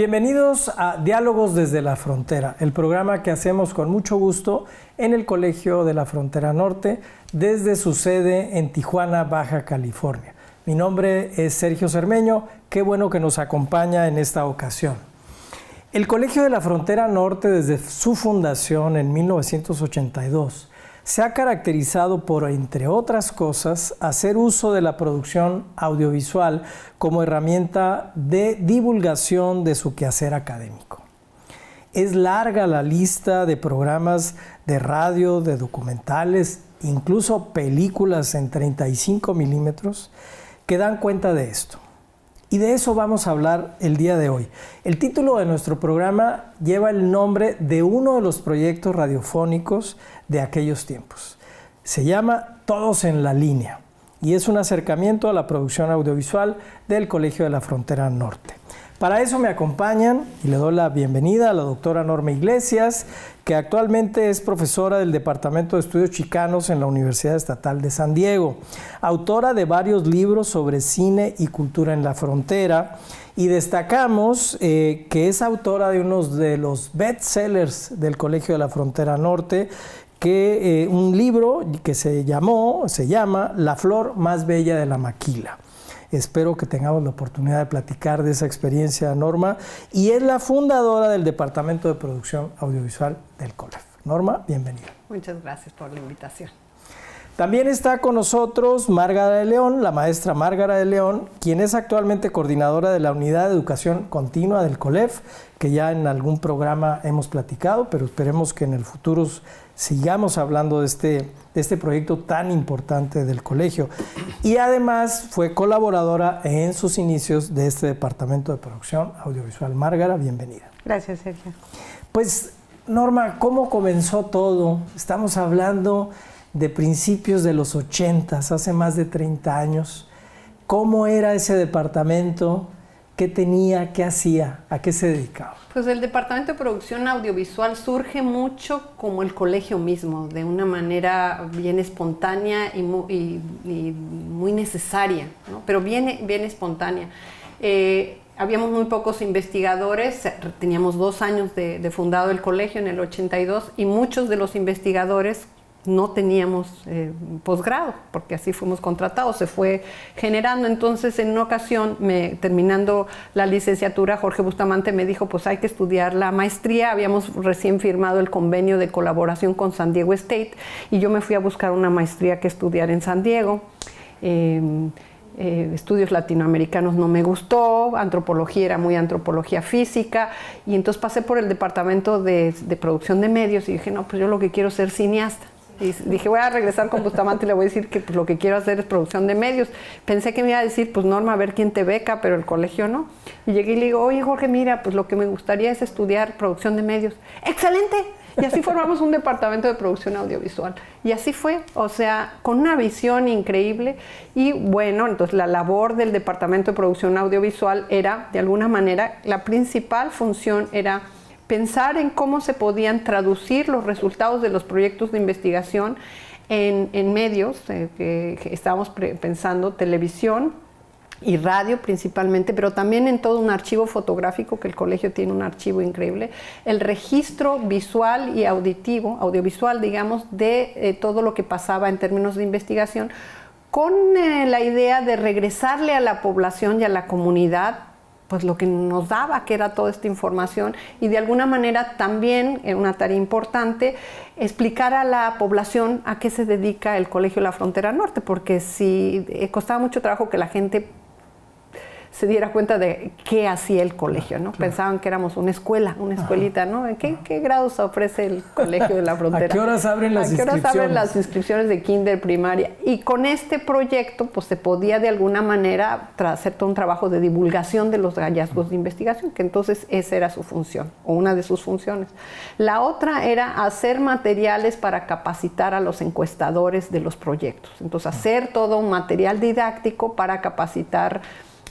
Bienvenidos a Diálogos desde la Frontera, el programa que hacemos con mucho gusto en el Colegio de la Frontera Norte, desde su sede en Tijuana, Baja California. Mi nombre es Sergio Cermeño, qué bueno que nos acompaña en esta ocasión. El Colegio de la Frontera Norte, desde su fundación en 1982, se ha caracterizado por, entre otras cosas, hacer uso de la producción audiovisual como herramienta de divulgación de su quehacer académico. Es larga la lista de programas de radio, de documentales, incluso películas en 35 milímetros que dan cuenta de esto. Y de eso vamos a hablar el día de hoy. El título de nuestro programa lleva el nombre de uno de los proyectos radiofónicos de aquellos tiempos. Se llama Todos en la Línea y es un acercamiento a la producción audiovisual del Colegio de la Frontera Norte. Para eso me acompañan y le doy la bienvenida a la doctora Norma Iglesias, que actualmente es profesora del Departamento de Estudios Chicanos en la Universidad Estatal de San Diego, autora de varios libros sobre cine y cultura en la frontera, y destacamos que es autora de uno de los bestsellers del Colegio de la Frontera Norte, un libro que se llama La flor más bella de la maquila. Espero que tengamos la oportunidad de platicar de esa experiencia, Norma, y es la fundadora del Departamento de Producción Audiovisual del COLEF. Norma, bienvenida. Muchas gracias por la invitación. También está con nosotros Márgara de León, la maestra Márgara de León, quien es actualmente coordinadora de la Unidad de Educación Continua del COLEF, que ya en algún programa hemos platicado, pero esperemos que en el futuro sigamos hablando de este proyecto tan importante del colegio. Y además fue colaboradora en sus inicios de este Departamento de Producción Audiovisual. Márgara, bienvenida. Gracias, Sergio. Pues, Norma, ¿cómo comenzó todo? Estamos hablando de principios de los 80s, hace más de 30 años. ¿Cómo era ese departamento? ¿Qué tenía? ¿Qué hacía? ¿A qué se dedicaba? Pues el Departamento de Producción Audiovisual surge mucho como el colegio mismo, de una manera bien espontánea y muy necesaria, ¿no? Pero bien espontánea. Habíamos muy pocos investigadores, teníamos 2 años de fundado el colegio en el 82 y muchos de los investigadores no teníamos posgrado, porque así fuimos contratados, se fue generando. Entonces, en una ocasión, terminando la licenciatura, Jorge Bustamante me dijo, pues hay que estudiar la maestría. Habíamos recién firmado el convenio de colaboración con San Diego State y yo me fui a buscar una maestría que estudiar en San Diego. Estudios latinoamericanos no me gustó, antropología era muy antropología física, y entonces pasé por el departamento de producción de medios y dije, no, pues yo lo que quiero es ser cineasta. Y dije, voy a regresar con Bustamante y le voy a decir que pues, lo que quiero hacer es producción de medios. Pensé que me iba a decir, pues Norma, a ver quién te beca, pero el colegio no. Y llegué y le digo, oye Jorge, mira, pues lo que me gustaría es estudiar producción de medios. ¡Excelente! Y así formamos un departamento de producción audiovisual. Y así fue, o sea, con una visión increíble. Y bueno, entonces la labor del departamento de producción audiovisual era, de alguna manera, la principal función era pensar en cómo se podían traducir los resultados de los proyectos de investigación en medios, que estábamos pensando televisión y radio principalmente, pero también en todo un archivo fotográfico, que el colegio tiene un archivo increíble, el registro visual y audiovisual, digamos, de todo lo que pasaba en términos de investigación, con la idea de regresarle a la población y a la comunidad pues lo que nos daba, que era toda esta información, y de alguna manera también, en una tarea importante, explicar a la población a qué se dedica el Colegio de la Frontera Norte, porque sí, costaba mucho trabajo que la gente se diera cuenta de qué hacía el colegio, ¿no? Claro. Pensaban que éramos una escuelita, ¿no? ¿Qué grados ofrece el Colegio de la Frontera? ¿A qué horas abren las inscripciones? ¿A qué horas abren las inscripciones de kinder, primaria? Y con este proyecto, pues se podía de alguna manera hacer todo un trabajo de divulgación de los hallazgos de investigación, que entonces esa era su función, o una de sus funciones. La otra era hacer materiales para capacitar a los encuestadores de los proyectos. Entonces, hacer todo un material didáctico para capacitar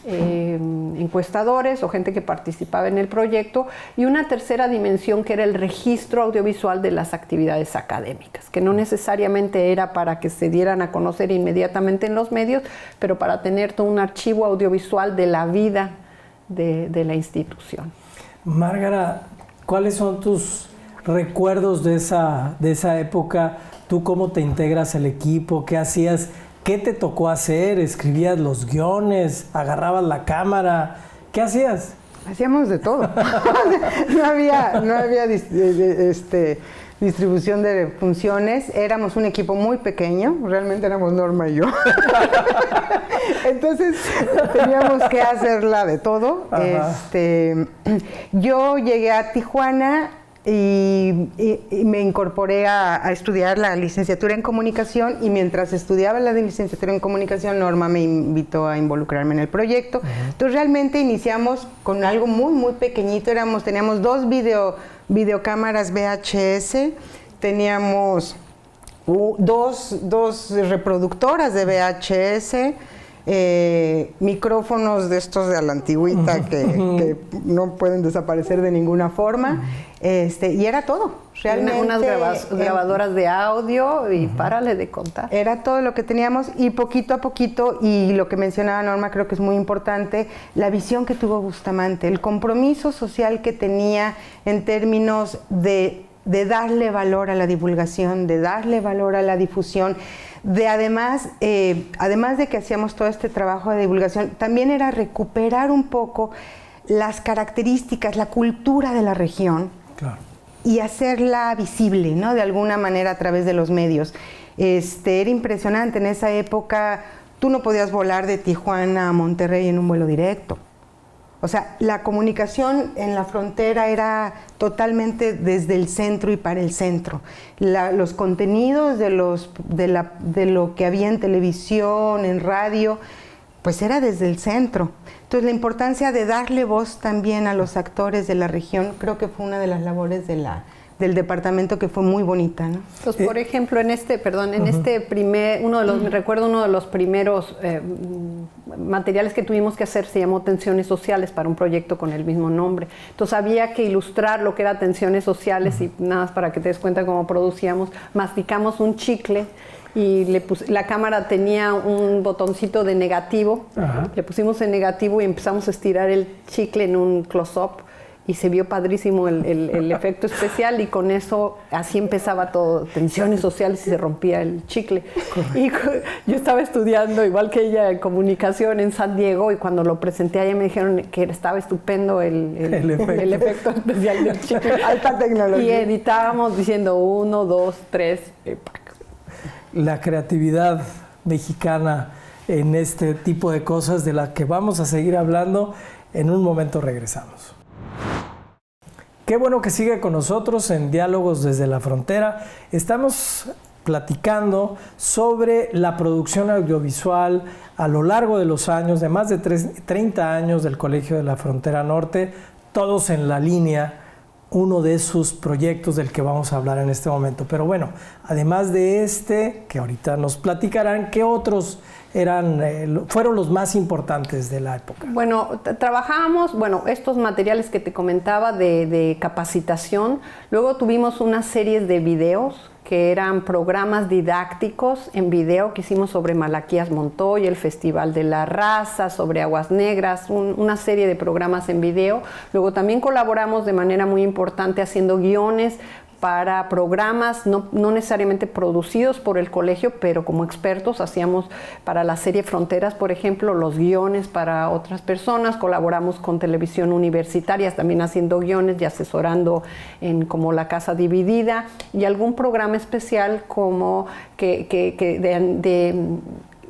encuestadores o gente que participaba en el proyecto, y una tercera dimensión que era el registro audiovisual de las actividades académicas, que no necesariamente era para que se dieran a conocer inmediatamente en los medios, pero para tener todo un archivo audiovisual de la vida de la institución. Márgara, ¿cuáles son tus recuerdos de esa época? ¿Tú cómo te integras al equipo? ¿Qué hacías? ¿Qué te tocó hacer? ¿Escribías los guiones? ¿Agarrabas la cámara? ¿Qué hacías? Hacíamos de todo. No había distribución de funciones. Éramos un equipo muy pequeño. Realmente éramos Norma y yo. Entonces teníamos que hacerla de todo. Yo llegué a Tijuana y me incorporé a estudiar la licenciatura en comunicación, y mientras estudiaba la licenciatura en comunicación, Norma me invitó a involucrarme en el proyecto. Entonces realmente iniciamos con algo muy, muy pequeñito. Teníamos dos videocámaras VHS, teníamos dos reproductoras de VHS, micrófonos de estos de la antigüita que no pueden desaparecer de ninguna forma, y era todo. Realmente unas grabadoras de audio y párale de contar. Era todo lo que teníamos, y poquito a poquito, y lo que mencionaba Norma creo que es muy importante, la visión que tuvo Bustamante, el compromiso social que tenía en términos de darle valor a la divulgación, de darle valor a la difusión, además de que hacíamos todo este trabajo de divulgación, también era recuperar un poco las características, la cultura de la región. Claro. Y hacerla visible, ¿no? De alguna manera a través de los medios. Era impresionante. En esa época tú no podías volar de Tijuana a Monterrey en un vuelo directo. O sea, la comunicación en la frontera era totalmente desde el centro y para el centro. Los contenidos de lo que había en televisión, en radio, pues era desde el centro. Entonces, la importancia de darle voz también a los actores de la región, creo que fue una de las labores del departamento, que fue muy bonita, ¿no? Entonces, por ejemplo, recuerdo uno de los primeros materiales que tuvimos que hacer, se llamó Tensiones Sociales, para un proyecto con el mismo nombre. Entonces había que ilustrar lo que era Tensiones Sociales, y nada más para que te des cuenta cómo producíamos, masticamos un chicle y la cámara tenía un botoncito de negativo. Ajá. Le pusimos el negativo y empezamos a estirar el chicle en un close-up, y se vio padrísimo el efecto especial, y con eso así empezaba todo, Tensiones Sociales, y se rompía el chicle. Correcto. Y yo estaba estudiando, igual que ella, en comunicación en San Diego, y cuando lo presenté a ella me dijeron que estaba estupendo el efecto especial del chicle. Alta tecnología. Y editábamos diciendo 1, 2, 3, la creatividad mexicana en este tipo de cosas, de la que vamos a seguir hablando. En un momento regresamos. Qué bueno que sigue con nosotros en Diálogos desde la Frontera. Estamos platicando sobre la producción audiovisual a lo largo de los años, de más de 30 años del Colegio de la Frontera Norte, todos en la línea, uno de sus proyectos del que vamos a hablar en este momento. Pero bueno, además de que ahorita nos platicarán, ¿qué otros fueron los más importantes de la época? Bueno, trabajábamos, estos materiales que te comentaba de capacitación. Luego tuvimos una serie de videos que eran programas didácticos en video que hicimos sobre Malaquías Montoya, el Festival de la Raza, sobre Aguas Negras, una serie de programas en video. Luego también colaboramos de manera muy importante haciendo guiones para programas no necesariamente producidos por el colegio, pero como expertos hacíamos para la serie Fronteras, por ejemplo, los guiones para otras personas. Colaboramos con Televisión Universitaria, también haciendo guiones y asesorando en como La Casa Dividida, y algún programa especial como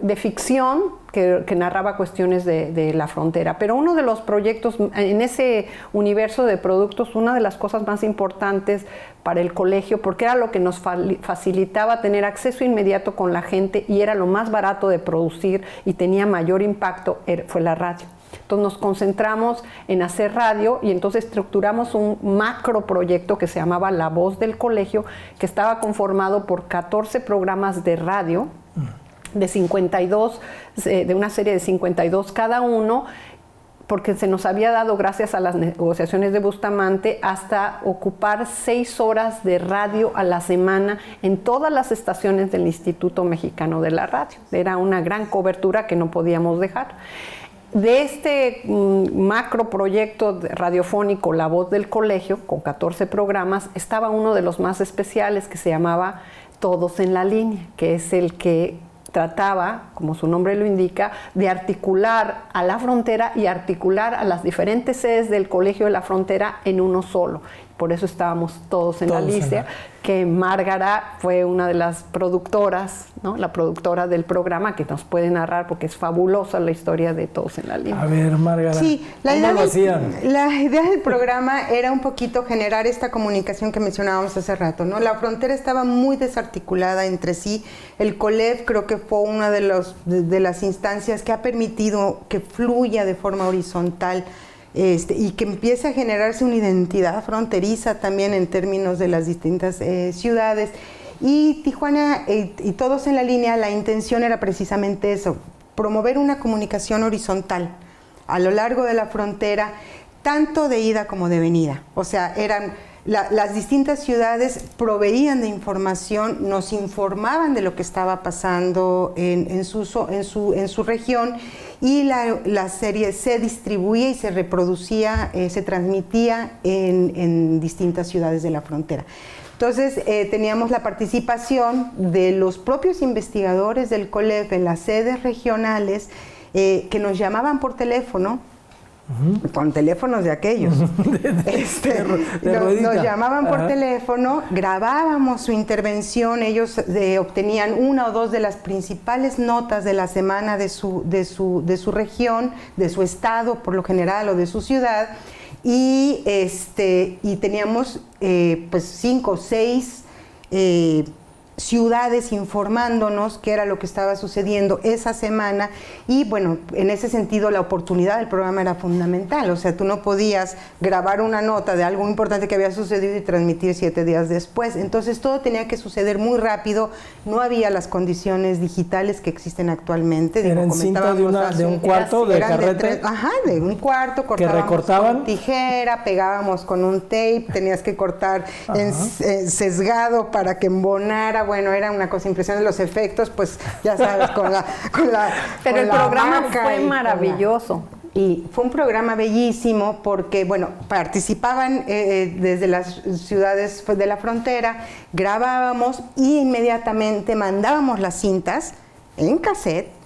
de ficción que narraba cuestiones de la frontera. Pero uno de los proyectos, en ese universo de productos, una de las cosas más importantes para el colegio, porque era lo que nos facilitaba tener acceso inmediato con la gente y era lo más barato de producir y tenía mayor impacto, fue la radio. Entonces nos concentramos en hacer radio, y entonces estructuramos un macro proyecto que se llamaba La Voz del Colegio, que estaba conformado por 14 programas de radio, de 52, de una serie de 52 cada uno, porque se nos había dado, gracias a las negociaciones de Bustamante, hasta ocupar 6 horas de radio a la semana en todas las estaciones del Instituto Mexicano de la Radio. Era una gran cobertura que no podíamos dejar. de este macro proyecto radiofónico La Voz del Colegio, con 14 programas, estaba uno de los más especiales que se llamaba Todos en la Línea, que es el que trataba, como su nombre lo indica, de articular a la frontera y articular a las diferentes sedes del Colegio de la Frontera en uno solo. Por eso estábamos todos en la lista, que Márgara fue una de las productoras, ¿no? La productora del programa, que nos puede narrar porque es fabulosa la historia de Todos en la Línea. A ver, Márgara, sí, ¿cómo lo hacían? La idea del programa era un poquito generar esta comunicación que mencionábamos hace rato, ¿no? La frontera estaba muy desarticulada entre sí. El COLEF creo que fue una de las instancias que ha permitido que fluya de forma horizontal y que empiece a generarse una identidad fronteriza también en términos de las distintas ciudades. Y Tijuana y Todos en la Línea, la intención era precisamente eso, promover una comunicación horizontal a lo largo de la frontera, tanto de ida como de venida. O sea, las distintas ciudades proveían de información, nos informaban de lo que estaba pasando en su región, y la serie se distribuía y se reproducía, se transmitía en distintas ciudades de la frontera. Entonces teníamos la participación de los propios investigadores del COLEF en las sedes regionales, que nos llamaban por teléfono, con teléfonos de aquellos. Nos llamaban por teléfono, grabábamos su intervención, ellos obtenían una o dos de las principales notas de la semana de su región, de su estado por lo general, o de su ciudad, y teníamos pues 5 o 6 ciudades informándonos qué era lo que estaba sucediendo esa semana. Y bueno, en ese sentido la oportunidad del programa era fundamental. O sea, tú no podías grabar una nota de algo importante que había sucedido y transmitir 7 días después. Entonces todo tenía que suceder muy rápido. No había las condiciones digitales que existen actualmente. ¿Era en cinta de un cuarto de carrete? De un cuarto, cortábamos con tijera, pegábamos con un tape, tenías que cortar sesgado para que embonara. Bueno, era una cosa impresionante. Los efectos, pues ya sabes, Pero el programa fue maravilloso. Y fue un programa bellísimo porque, bueno, participaban desde las ciudades de la frontera, grabábamos y inmediatamente mandábamos las cintas en cassette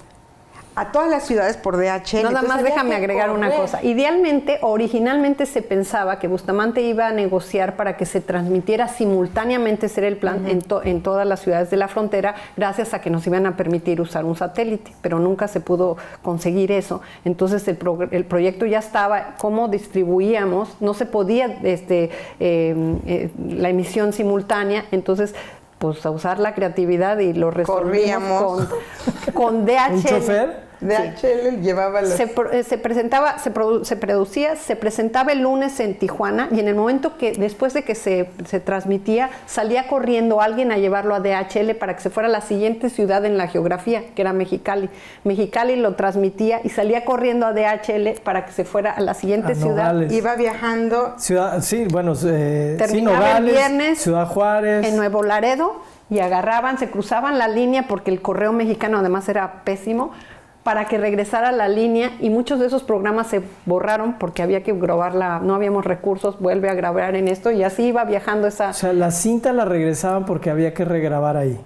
a todas las ciudades por DHL. Nada más déjame agregar una cosa. Idealmente, originalmente se pensaba que Bustamante iba a negociar para que se transmitiera simultáneamente, ser el plan, en todas las ciudades de la frontera, gracias a que nos iban a permitir usar un satélite, pero nunca se pudo conseguir eso. Entonces el proyecto ya estaba. ¿Cómo distribuíamos? No se podía la emisión simultánea, entonces pues a usar la creatividad, y lo resolvíamos con DHL. ¿Un chofer? DHL llevaba los... Se presentaba el lunes en Tijuana, y en el momento que, después de que se transmitía, salía corriendo alguien a llevarlo a DHL para que se fuera a la siguiente ciudad en la geografía, que era Mexicali. Mexicali lo transmitía y salía corriendo a DHL para que se fuera a la siguiente ciudad. Iba viajando. Terminaba el viernes, Ciudad Juárez, en Nuevo Laredo, y se cruzaban la línea, porque el correo mexicano además era pésimo, para que regresara a la línea, y muchos de esos programas se borraron porque había que grabarla, no habíamos recursos, vuelve a grabar en esto, y así iba viajando esa... O sea, la cinta la regresaban porque había que regrabar ahí.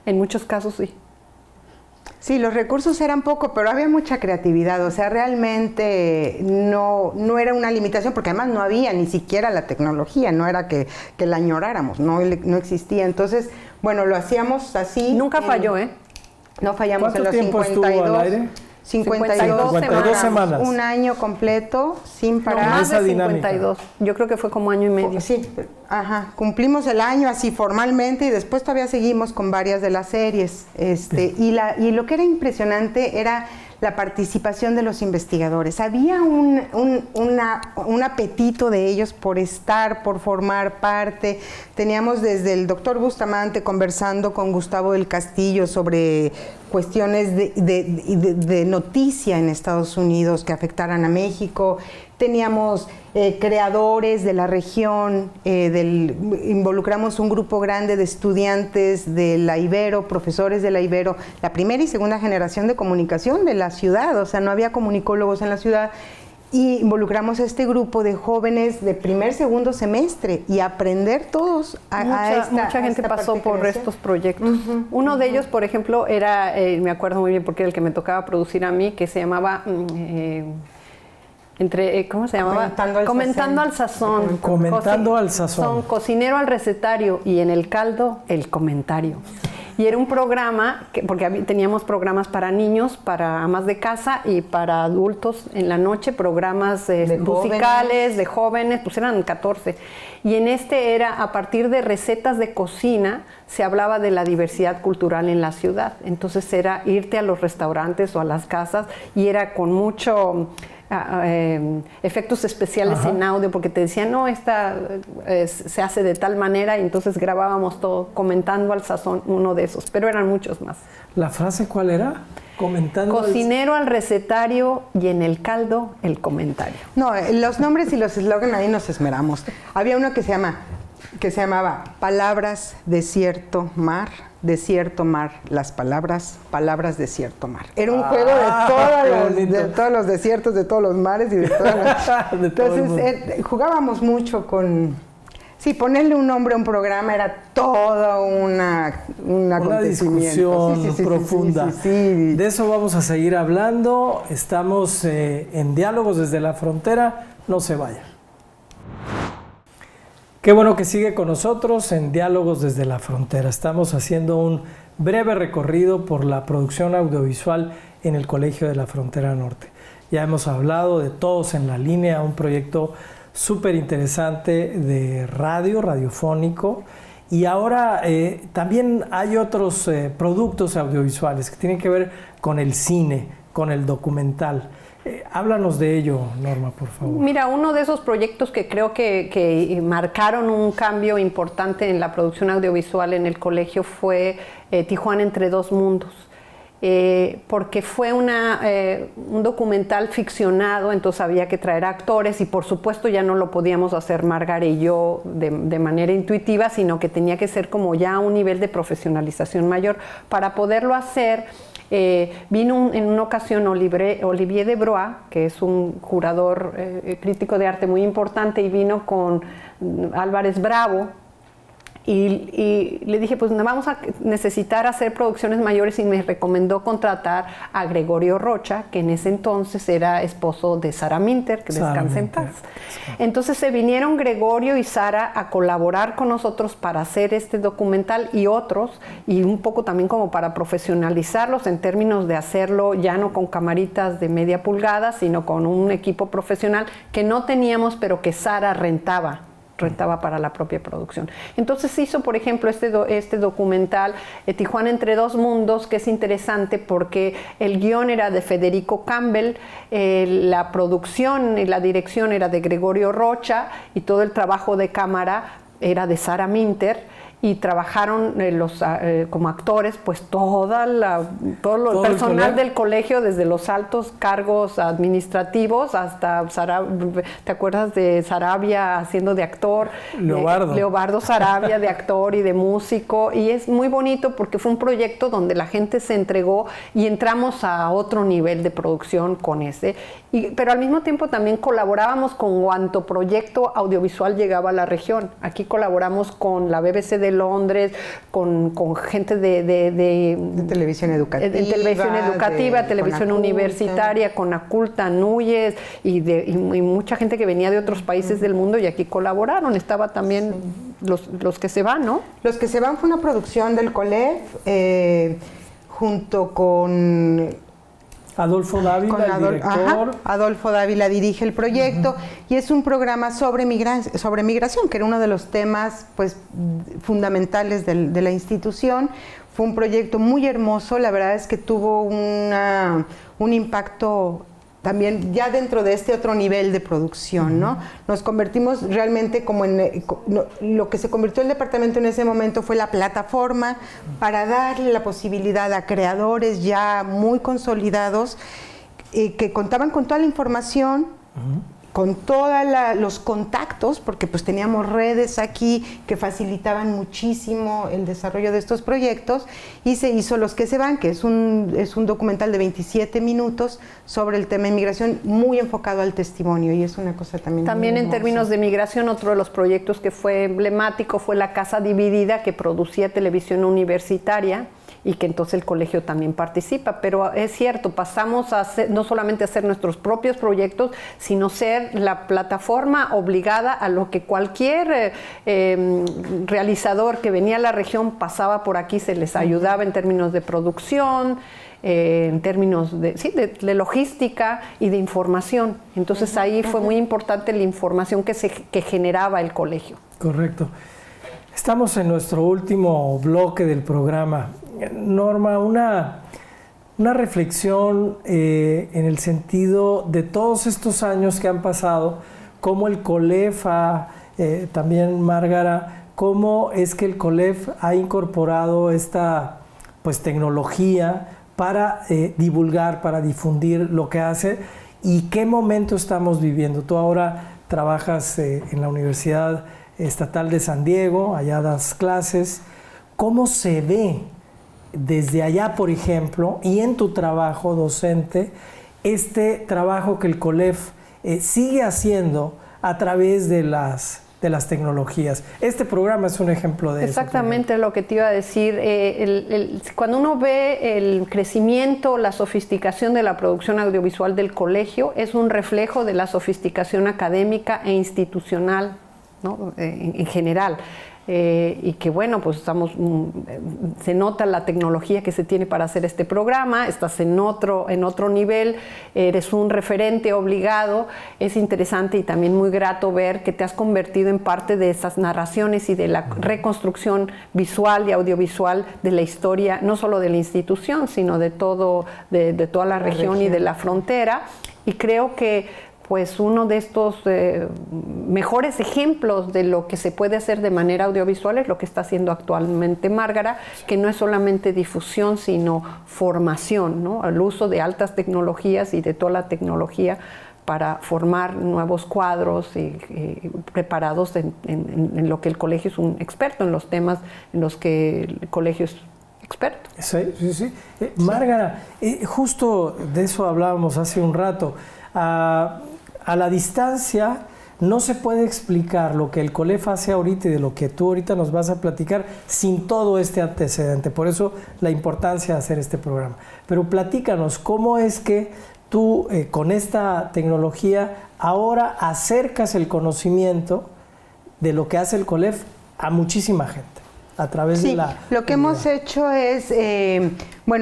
En muchos casos sí. Sí, los recursos eran poco, pero había mucha creatividad. O sea, realmente no era una limitación, porque además no había ni siquiera la tecnología, no era que la añoráramos, no existía. Entonces, bueno, lo hacíamos así. Nunca falló, ¿eh? No fallamos en los 52. ¿Cuánto tiempo estuvo al aire? 52 semanas. Un año completo, sin parar. No, más de 52. Yo creo que fue como año y medio. Sí, cumplimos el año así formalmente, y después todavía seguimos con varias de las series. Y lo que era impresionante era la participación de los investigadores. Había un apetito de ellos por estar, por formar parte. Teníamos desde el doctor Bustamante conversando con Gustavo del Castillo sobre cuestiones de noticia en Estados Unidos que afectaran a México. Teníamos creadores de la región, involucramos un grupo grande de estudiantes de la Ibero, profesores de la Ibero, la primera y segunda generación de comunicación de la ciudad, o sea, no había comunicólogos en la ciudad, y involucramos a este grupo de jóvenes de primer, segundo semestre y aprender todos mucha gente pasó por estos proyectos. Uno de ellos, por ejemplo, era, me acuerdo muy bien porque era el que me tocaba producir a mí, que se llamaba... ¿cómo se llamaba? Comentando al sazón. Comentando al sazón. Cocinero al recetario y en el caldo el comentario. Y era un programa, porque teníamos programas para niños, para amas de casa y para adultos en la noche, programas musicales, de jóvenes, pues eran 14. Y en este era, a partir de recetas de cocina, se hablaba de la diversidad cultural en la ciudad. Entonces era irte a los restaurantes o a las casas y era con mucho... efectos especiales en audio, porque te decían, no, esta se hace de tal manera, y entonces grabábamos todo, comentando al sazón, uno de esos, pero eran muchos más. ¿La frase cuál era? Cocinero al recetario y en el caldo el comentario. No, los nombres y los eslogans ahí nos esmeramos. Había uno que se llamaba Palabras, Desierto, Mar. Desierto, mar, las palabras, desierto, mar. Era un juego de todos los desiertos, de todos los mares y de todas las... Entonces jugábamos mucho con... Sí, ponerle un nombre a un programa era todo una discusión profunda. Sí. De eso vamos a seguir hablando. Estamos en Diálogos desde la Frontera. No se vayan. Qué bueno que sigue con nosotros en Diálogos desde la Frontera. Estamos haciendo un breve recorrido por la producción audiovisual en el Colegio de la Frontera Norte. Ya hemos hablado de Todos en la Línea, un proyecto súper interesante de radiofónico. Y ahora también hay otros productos audiovisuales que tienen que ver con el cine, con el documental. Háblanos de ello, Norma, por favor. Mira, uno de esos proyectos que creo que marcaron un cambio importante en la producción audiovisual en el colegio fue Tijuana entre dos mundos. Porque fue un documental ficcionado, entonces había que traer actores y por supuesto ya no lo podíamos hacer Margarita y yo de manera intuitiva, sino que tenía que ser como ya un nivel de profesionalización mayor. Para poderlo hacer, vino en una ocasión Olivier Debrois, que es un curador crítico de arte muy importante, y vino con Álvarez Bravo. Y le dije, pues vamos a necesitar hacer producciones mayores, y me recomendó contratar a Gregorio Rocha, que en ese entonces era esposo de Sara Minter, que descansa en paz. Entonces se vinieron Gregorio y Sara a colaborar con nosotros para hacer este documental y otros, y un poco también como para profesionalizarlos en términos de hacerlo ya no con camaritas de media pulgada, sino con un equipo profesional que no teníamos, pero que Sara rentaba para la propia producción. Entonces hizo, por ejemplo, este documental Tijuana entre dos mundos, que es interesante porque el guión era de Federico Campbell, la producción y la dirección era de Gregorio Rocha y todo el trabajo de cámara era de Sara Minter, y trabajaron como actores pues todo el personal del colegio, desde los altos cargos administrativos hasta ¿te acuerdas de Sarabia haciendo de actor? Leobardo Sarabia de actor y de músico, y es muy bonito porque fue un proyecto donde la gente se entregó y entramos a otro nivel de producción con ese, pero al mismo tiempo también colaborábamos con cuanto proyecto audiovisual llegaba a la región. Aquí colaboramos con la BBC de Londres, con gente de televisión educativa, televisión universitaria, con Aculta, Núñez y mucha gente que venía de otros países del mundo, y aquí colaboraron. Estaba también los que se van, ¿no? Los que se van fue una producción del COLEF junto con Adolfo Dávila, el director. Adolfo Dávila dirige el proyecto, y es un programa sobre migración, que era uno de los temas pues fundamentales de la institución. Fue un proyecto muy hermoso, la verdad es que tuvo un impacto también ya dentro de este otro nivel de producción, ¿no? Nos convertimos realmente como en lo que se convirtió el departamento en ese momento fue la plataforma para darle la posibilidad a creadores ya muy consolidados que contaban con toda la información, con todos los contactos, porque pues teníamos redes aquí que facilitaban muchísimo el desarrollo de estos proyectos, y se hizo Los que se van, que es un documental de 27 minutos sobre el tema de migración, muy enfocado al testimonio, y es una cosa también También muy en hermosa. términos de migración, otro de los proyectos que fue emblemático fue La Casa Dividida, que producía televisión universitaria, y que entonces el colegio también participa, pero es cierto, pasamos a hacer, no solamente a hacer nuestros propios proyectos, sino ser la plataforma obligada a lo que cualquier realizador que venía a la región pasaba por aquí, se les ayudaba en términos de producción, en términos de logística y de información. Entonces ahí fue muy importante la información que generaba el colegio. Correcto. Estamos en nuestro último bloque del programa. Norma, una reflexión en el sentido de todos estos años que han pasado, cómo el COLEF, también Márgara, cómo es que el COLEF ha incorporado esta pues, tecnología para divulgar, para difundir lo que hace y qué momento estamos viviendo. Tú ahora trabajas en la Universidad Estatal de San Diego, allá das clases. ¿Cómo se ve desde allá, por ejemplo, y en tu trabajo docente, este trabajo que el COLEF sigue haciendo a través de las tecnologías? Este programa es un ejemplo de eso. Exactamente lo que te iba a decir. Cuando uno ve el crecimiento, la sofisticación de la producción audiovisual del colegio, es un reflejo de la sofisticación académica e institucional, ¿no? En general. Y que bueno, pues se nota la tecnología que se tiene para hacer este programa, estás en otro nivel, eres un referente obligado. Es interesante y también muy grato ver que te has convertido en parte de esas narraciones y de la reconstrucción visual y audiovisual de la historia, no solo de la institución, sino de toda la región y de la frontera. Y creo que pues uno de estos mejores ejemplos de lo que se puede hacer de manera audiovisual es lo que está haciendo actualmente Márgara, que no es solamente difusión, sino formación, ¿no? El uso de altas tecnologías y de toda la tecnología para formar nuevos cuadros y preparados en lo que el colegio es un experto, en los temas en los que el colegio es experto. Sí. Márgara, justo de eso hablábamos hace un rato. A la distancia no se puede explicar lo que el COLEF hace ahorita y de lo que tú ahorita nos vas a platicar sin todo este antecedente. Por eso la importancia de hacer este programa. Pero platícanos, ¿cómo es que tú con esta tecnología ahora acercas el conocimiento de lo que hace el COLEF a muchísima gente? A través de la... Lo que hemos hecho es,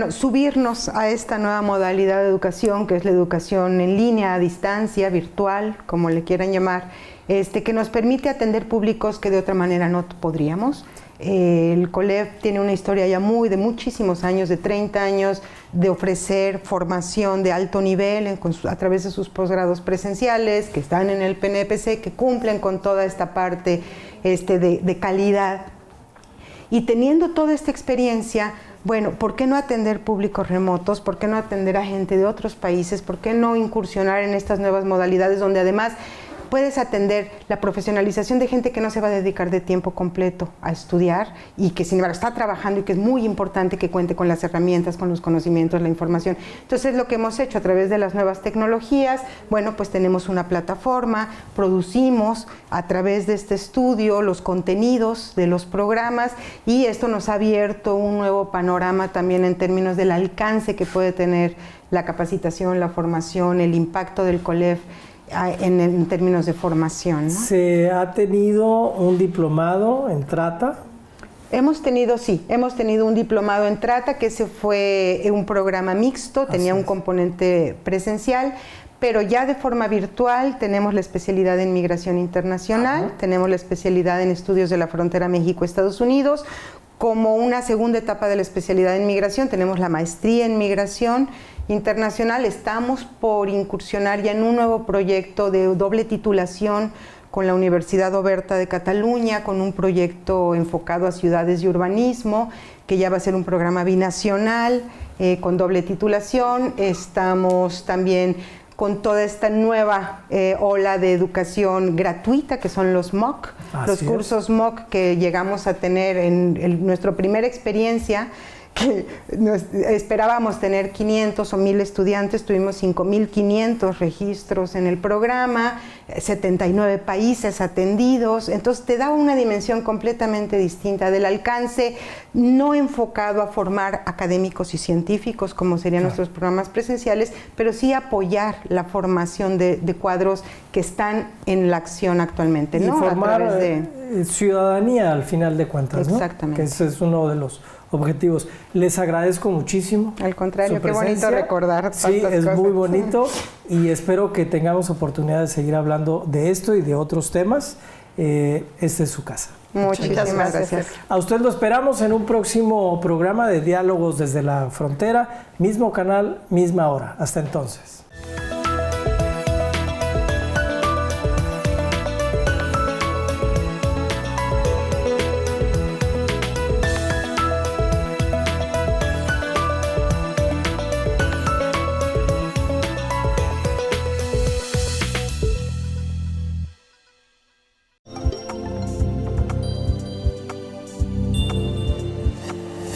subirnos a esta nueva modalidad de educación, que es la educación en línea, a distancia, virtual, como le quieran llamar, que nos permite atender públicos que de otra manera no podríamos. El COLEF tiene una historia ya de muchísimos años, de 30 años, de ofrecer formación de alto nivel a través de sus posgrados presenciales, que están en el PNPC, que cumplen con toda esta parte de calidad. Y teniendo toda esta experiencia, bueno, ¿por qué no atender públicos remotos? ¿Por qué no atender a gente de otros países? ¿Por qué no incursionar en estas nuevas modalidades donde además puedes atender la profesionalización de gente que no se va a dedicar de tiempo completo a estudiar y que sin embargo está trabajando y que es muy importante que cuente con las herramientas, con los conocimientos, la información? Entonces lo que hemos hecho a través de las nuevas tecnologías, bueno, pues tenemos una plataforma, producimos a través de este estudio los contenidos de los programas y esto nos ha abierto un nuevo panorama también en términos del alcance que puede tener la capacitación, la formación, el impacto del COLEF en términos de formación, ¿no? ¿Se ha tenido un diplomado en Trata? Hemos tenido un diplomado en Trata, que ese fue un programa mixto, tenía un componente presencial, pero ya de forma virtual tenemos la especialidad en migración internacional, tenemos la especialidad en estudios de la frontera México-Estados Unidos. Como una segunda etapa de la especialidad en migración tenemos la maestría en migración, internacional. Estamos por incursionar ya en un nuevo proyecto de doble titulación con la Universidad Oberta de Cataluña, con un proyecto enfocado a ciudades y urbanismo, que ya va a ser un programa binacional con doble titulación. Estamos también con toda esta nueva ola de educación gratuita, que son los MOOC, los cursos MOOC que llegamos a tener en nuestra primera experiencia, que esperábamos tener 500 o 1000 estudiantes, tuvimos 5500 registros en el programa, 79 países atendidos, entonces te da una dimensión completamente distinta del alcance, no enfocado a formar académicos y científicos como serían nuestros programas presenciales, pero sí apoyar la formación de cuadros que están en la acción actualmente, ¿no? Y formar a través de ciudadanía al final de cuentas, ¿no? Exactamente. Que ese es uno de los objetivos. Les agradezco muchísimo. Al contrario, qué bonito recordar. Sí, es cosas. muy bonito y espero que tengamos oportunidad de seguir hablando de esto y de otros temas. Esta es su casa. Muchísimas gracias. A usted lo esperamos en un próximo programa de Diálogos desde la Frontera, mismo canal, misma hora. Hasta entonces.